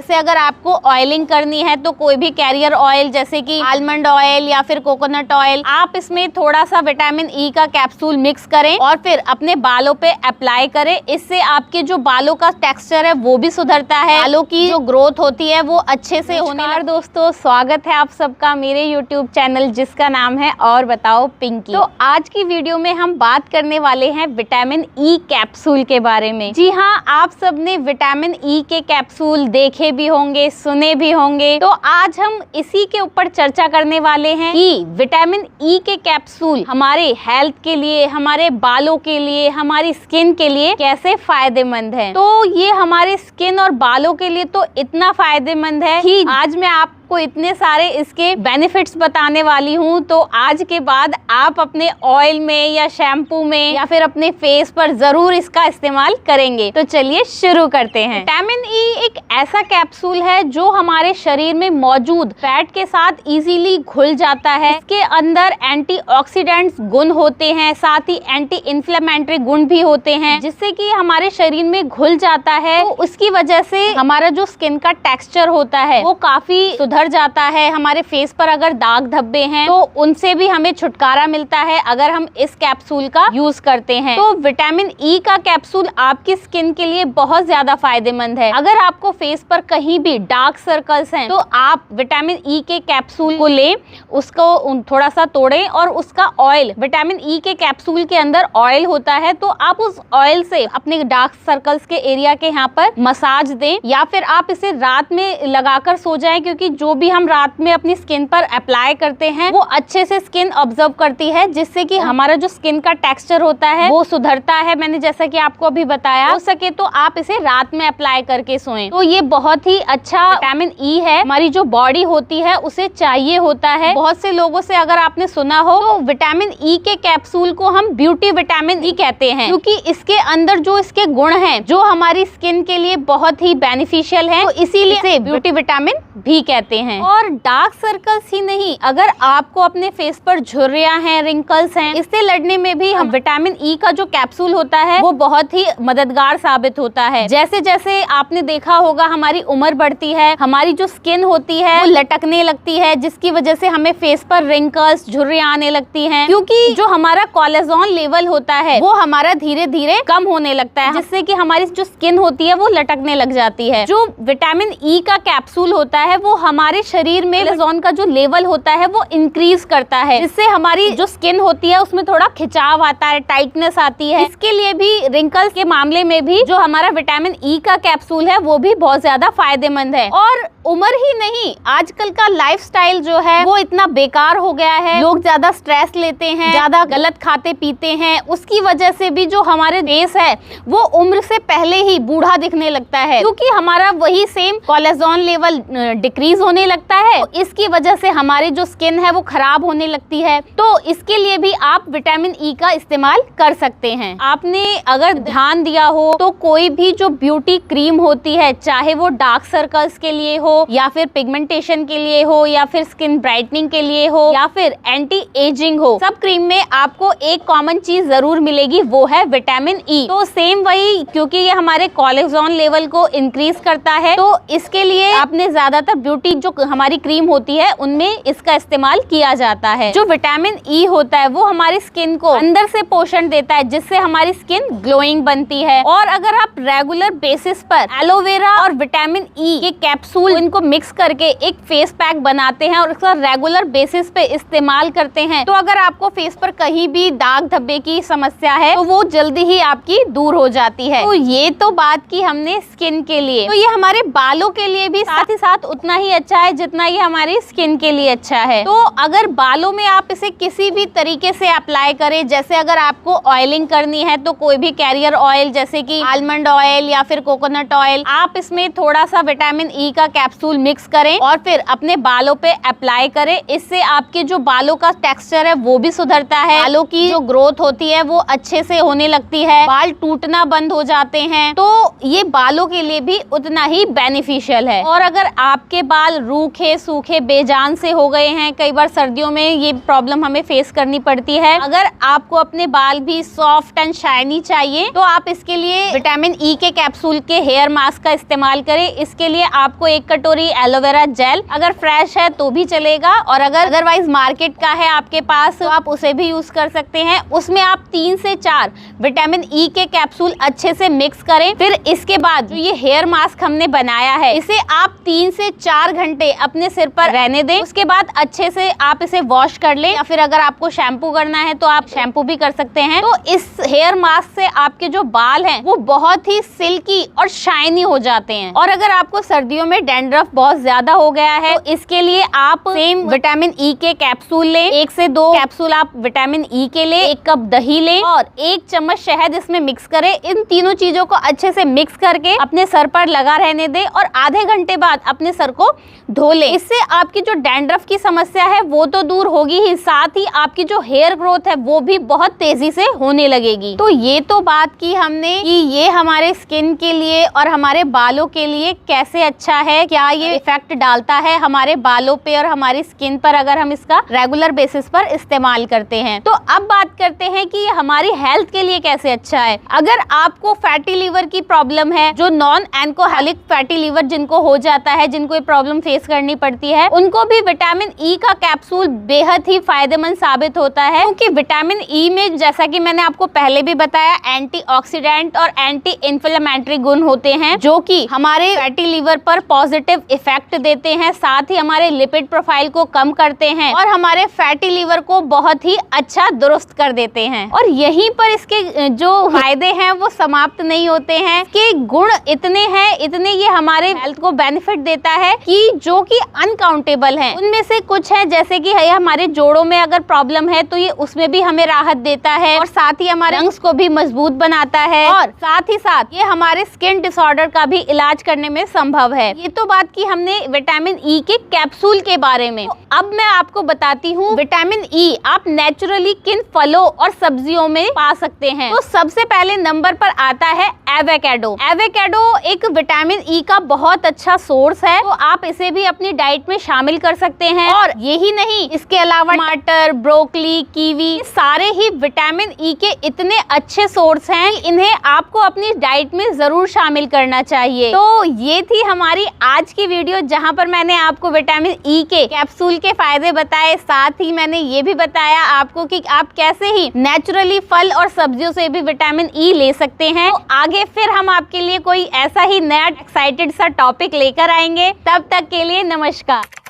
जैसे अगर आपको ऑयलिंग करनी है तो कोई भी कैरियर ऑयल जैसे कि आलमंड ऑयल या फिर कोकोनट ऑयल, आप इसमें थोड़ा सा विटामिन ई का कैप्सूल मिक्स करें और फिर अपने बालों पे अप्लाई करें। इससे आपके जो बालों का टेक्सचर है वो भी सुधरता है, बालों की जो ग्रोथ होती है वो अच्छे से होने लगती है। दोस्तों, स्वागत है आप सबका मेरे यूट्यूब चैनल जिसका नाम है और बताओ पिंकी। तो आज की वीडियो में हम बात करने वाले हैं विटामिन ई कैप्सूल के बारे में। जी हाँ, आप सबने विटामिन ई के कैप्सूल देखे भी होंगे, सुने भी होंगे। तो आज हम इसी के ऊपर चर्चा करने वाले हैं कि विटामिन ई के कैप्सूल हमारे हेल्थ के लिए, हमारे बालों के लिए, हमारी स्किन के लिए कैसे फायदेमंद है। तो ये हमारे स्किन और बालों के लिए तो इतना फायदेमंद है कि आज मैं आपको इतने सारे इसके बेनिफिट्स बताने वाली हूँ। तो आज के बाद आप अपने ऑयल में या शैम्पू में या फिर अपने फेस पर जरूर इसका इस्तेमाल करेंगे। तो चलिए शुरू करते हैं। विटामिन ई एक ऐसा कैप्सूल है जो हमारे शरीर में मौजूद फैट के साथ इजीली घुल जाता है। इसके अंदर एंटीऑक्सीडेंट्स गुण होते हैं, साथ ही एंटी इन्फ्लेमेटरी गुण भी होते हैं, जिससे कि हमारे शरीर में घुल जाता है। तो उसकी वजह से हमारा जो स्किन का टेक्सचर होता है वो काफी सुधर जाता है। हमारे फेस पर अगर दाग धब्बे हैं तो उनसे भी हमें छुटकारा मिलता है अगर हम इस कैप्सूल का यूज करते हैं। तो विटामिन ई का कैप्सूल आपकी स्किन के लिए बहुत ज्यादा फायदेमंद है। अगर आपको फेस पर कहीं भी डार्क सर्कल्स हैं तो आप विटामिन ई के कैप्सूल को लें, उसको थोड़ा सा तोड़ें और उसका ऑयल, विटामिन ई के कैप्सूल के अंदर ऑयल होता है, तो आप उस ऑयल से अपने डार्क सर्कल्स के एरिया के यहाँ पर मसाज दें या फिर आप इसे रात में लगाकर सो जाएं, क्योंकि जो भी हम रात में अपनी स्किन पर अप्लाई करते हैं वो अच्छे से स्किन ऑब्जर्व करती है, जिससे कि हमारा जो स्किन का टेक्सचर होता है वो सुधरता है। मैंने जैसा कि आपको अभी बताया, हो सके तो आप इसे रात में अप्लाई करके सोएं। तो ये बहुत ही अच्छा विटामिन ई है, हमारी जो बॉडी होती है उसे चाहिए होता है। बहुत से लोगों से अगर आपने सुना हो तो विटामिन ई के कैप्सूल को हम ब्यूटी विटामिन ई कहते हैं, क्योंकि इसके अंदर जो इसके गुण हैं जो हमारी स्किन के लिए बहुत ही बेनिफिशियल है, तो इसीलिए इसे ब्यूटी विटामिन भी कहते हैं। और डार्क सर्कल्स ही नहीं, अगर आपको अपने फेस पर झुर्रियां हैं, रिंकल्स हैं, इससे लड़ने में भी हम विटामिन ई का जो कैप्सूल होता है वो बहुत ही मददगार साबित होता है। जैसे जैसे आपने देखा होगा हमारी उम्र बढ़ती है, हमारी जो स्किन होती है वो लटकने लगती है, जिसकी वजह से हमें फेस पर रिंकल्स, झुर्रियां आने लगती हैं, क्योंकि जो हमारा कोलेजोन लेवल होता है वो हमारा धीरे धीरे कम होने लगता है, जिससे कि हमारी जो स्किन होती है वो लटकने लग जाती है। जो विटामिन ई का कैप्सूल होता है वो हमारे शरीर में कोलेजोन का जो लेवल होता है वो इंक्रीज करता है, जिससे हमारी जो स्किन होती है उसमें थोड़ा खिंचाव आता है, टाइटनेस आती है। इसके लिए भी, रिंकल्स के मामले में भी जो हमारा विटामिन ई का कैप्सूल है वो भी बहुत ज्यादा फायदेमंद है। और उम्र ही नहीं, आजकल का लाइफस्टाइल जो है वो इतना बेकार हो गया है, लोग ज्यादा स्ट्रेस लेते हैं, ज्यादा गलत खाते पीते हैं, उसकी वजह से भी जो हमारे फेस है वो उम्र से पहले ही बूढ़ा दिखने लगता है, क्योंकि हमारा वही सेम कोलेजोन लेवल डिक्रीज होने लगता है। तो इसकी वजह से हमारी जो स्किन है वो खराब होने लगती है। तो इसके लिए भी आप विटामिन ई का इस्तेमाल कर सकते हैं। आपने अगर ध्यान दिया हो तो कोई भी जो ब्यूटी क्रीम होती है, चाहे वो डार्क सर्कल्स के लिए हो या फिर पिगमेंटेशन के लिए हो या फिर स्किन ब्राइटनिंग के लिए हो या फिर एंटी एजिंग हो, सब क्रीम में आपको एक कॉमन चीज जरूर मिलेगी, वो है विटामिन ई। तो सेम वही, क्योंकि ये हमारे कोलेजोन लेवल को इंक्रीज करता है, तो इसके लिए आपने ज्यादातर ब्यूटी जो हमारी क्रीम होती है उनमें इसका इस्तेमाल किया जाता है। जो विटामिन ई होता है वो हमारी स्किन को अंदर से पोषण देता है, जिससे हमारी स्किन ग्लोइंग बनती है। और अगर आप रेगुलर बेसिस पर एलोवेरा और विटामिन ई के कैप्सूल इनको मिक्स करके एक फेस पैक बनाते हैं और उसका रेगुलर बेसिस पे इस्तेमाल करते हैं, तो अगर आपको फेस पर कहीं भी दाग धब्बे की समस्या है तो वो जल्दी ही आपकी दूर हो जाती है। तो ये तो बात की हमने स्किन के लिए, तो ये हमारे बालों के लिए भी साथ ही साथ उतना ही अच्छा है जितना ये हमारी स्किन के लिए अच्छा है। तो अगर बालों में आप इसे किसी भी तरीके से अप्लाई करें, जैसे अगर आपको ऑयलिंग करनी है तो कोई भी कैरियर ऑयल जैसे कि आलमंड ऑयल या फिर कोकोनट ऑयल, आप इसमें थोड़ा सा विटामिन ई का कैप्सूल मिक्स करें और फिर अपने बालों पे अप्लाई करें। इससे आपके जो बालों का टेक्सचर है वो भी सुधरता है, बालों की जो ग्रोथ होती है वो अच्छे से होने लगती है, बाल टूटना बंद हो जाते हैं। तो ये बालों के लिए भी उतना ही बेनिफिशियल है। और अगर आपके बाल रूखे सूखे बेजान से हो गए हैं, कई बार सर्दियों में ये प्रॉब्लम हमें फेस करनी पड़ती है, अगर आपको अपने बाल भी सॉफ्ट एंड शाइनी चाहिए तो आप इसके लिए विटामिन ई के कैप्सूल के हेयर मास्क का इस्तेमाल करें। इसके लिए आपको 1 कटोरी एलोवेरा जेल, अगर फ्रेश है तो भी चलेगा, और अगर अदरवाइज मार्केट का है आपके पास तो आप उसे भी यूज कर सकते हैं। उसमें आप 3 से 4 विटामिन ई के कैप्सूल अच्छे से मिक्स करें। फिर इसके बाद जो ये हेयर मास्क हमने बनाया है इसे आप 3 से 4 घंटे अपने सिर पर रहने दें। उसके बाद अच्छे से आप इसे वॉश कर लें, या फिर अगर आपको शैम्पू करना है तो आप शैम्पू भी कर सकते हैं। तो इस हेयर मास्क से आपके जो बाल हैं वो बहुत ही सिल्की और शाइनी हो जाते हैं। और अगर आपको सर्दियों में डैंड्रफ बहुत ज्यादा हो गया है तो इसके लिए आप सेम विटामिन ई के कैप्सूल लें, 1 से 2 कैप्सूल आप विटामिन ई के लें, 1 कप दही लें और 1 चम्मच शहद इसमें मिक्स करें। इन तीनों चीजों को अच्छे से मिक्स करके अपने सर पर लगा रहने दें और आधे घंटे बाद अपने सर को धो लें। इससे आपकी जो डैंड्रफ की समस्या है वो तो दूर होगी ही, साथ ही आपकी जो हेयर ग्रोथ है वो भी बहुत तेजी से होने लगेगी। तो ये तो बात की हमने कि ये हमारे स्किन के लिए और हमारे बालों के लिए कैसे अच्छा है, क्या ये इफेक्ट डालता है हमारे बालों पे और हमारी स्किन पर अगर हम इसका रेगुलर बेसिस पर इस्तेमाल करते हैं। तो अब बात करते हैं कि ये हमारी हेल्थ के लिए कैसे अच्छा है। अगर आपको फैटी लीवर की प्रॉब्लम है, जो नॉन एल्कोहलिक फैटी लीवर जिनको हो जाता है, जिनको ये प्रॉब्लम फेस करनी पड़ती है, उनको भी विटामिन ई का कैप्सूल बेहद ही फायदेमंद साबित होता है। क्योंकि विटामिन ई में, जैसा कि मैंने आपको पहले भी बताया, एंटीऑक्सीडेंट और एंटी इन्फ्लेमेटरी गुण होते हैं जो कि हमारे फैटी लीवर पर पॉजिटिव इफेक्ट देते हैं, साथ ही हमारे लिपिड प्रोफाइल को कम करते हैं और हमारे फैटी लीवर को बहुत ही अच्छा दुरुस्त कर देते हैं। और यहीं पर इसके जो फायदे हैं वो समाप्त नहीं होते हैं, कि गुण इतने हैं, इतने ये हमारे हेल्थ को बेनिफिट देता है कि जो कि अनकाउंटेबल हैं। उनमें से कुछ है जैसे कि हमारे जोड़ों में अगर प्रॉब्लम है तो ये उसमें भी हमें राहत देता है, और साथ ही हमारे लंग्स को भी मजबूत बनाता है, और साथ ही साथ ये हमारे स्किन डिसऑर्डर का भी इलाज करने में संभव है। ये तो बात की हमने विटामिन ई के कैप्सूल के बारे में। तो अब मैं आपको बताती हूँ विटामिन ई आप नेचुरली किन फलों और सब्जियों में पा सकते हैं। तो सबसे पहले नंबर पर आता है एवोकाडो। एवोकाडो एक विटामिन ई का बहुत अच्छा सोर्स है, तो आप इसे भी अपनी डाइट में शामिल कर सकते हैं। और यही नहीं, इसके अलावा टमाटर, ब्रोकली, कीवी, सारे ही विटामिन ई के इतने अच्छे सोर्स हैं, इन्हें आपको अपनी डाइट में जरूर शामिल करना चाहिए। तो ये थी हमारी आज की वीडियो, जहां पर मैंने आपको विटामिन ई के कैप्सूल के फायदे बताए, साथ ही मैंने ये भी बताया आपको कि आप कैसे ही नेचुरली फल और सब्जियों से भी विटामिन ई ले सकते हैं। तो आगे फिर हम आपके लिए कोई ऐसा ही नया एक्साइटेड सा टॉपिक लेकर आएंगे। तब तक के लिए नमस्कार।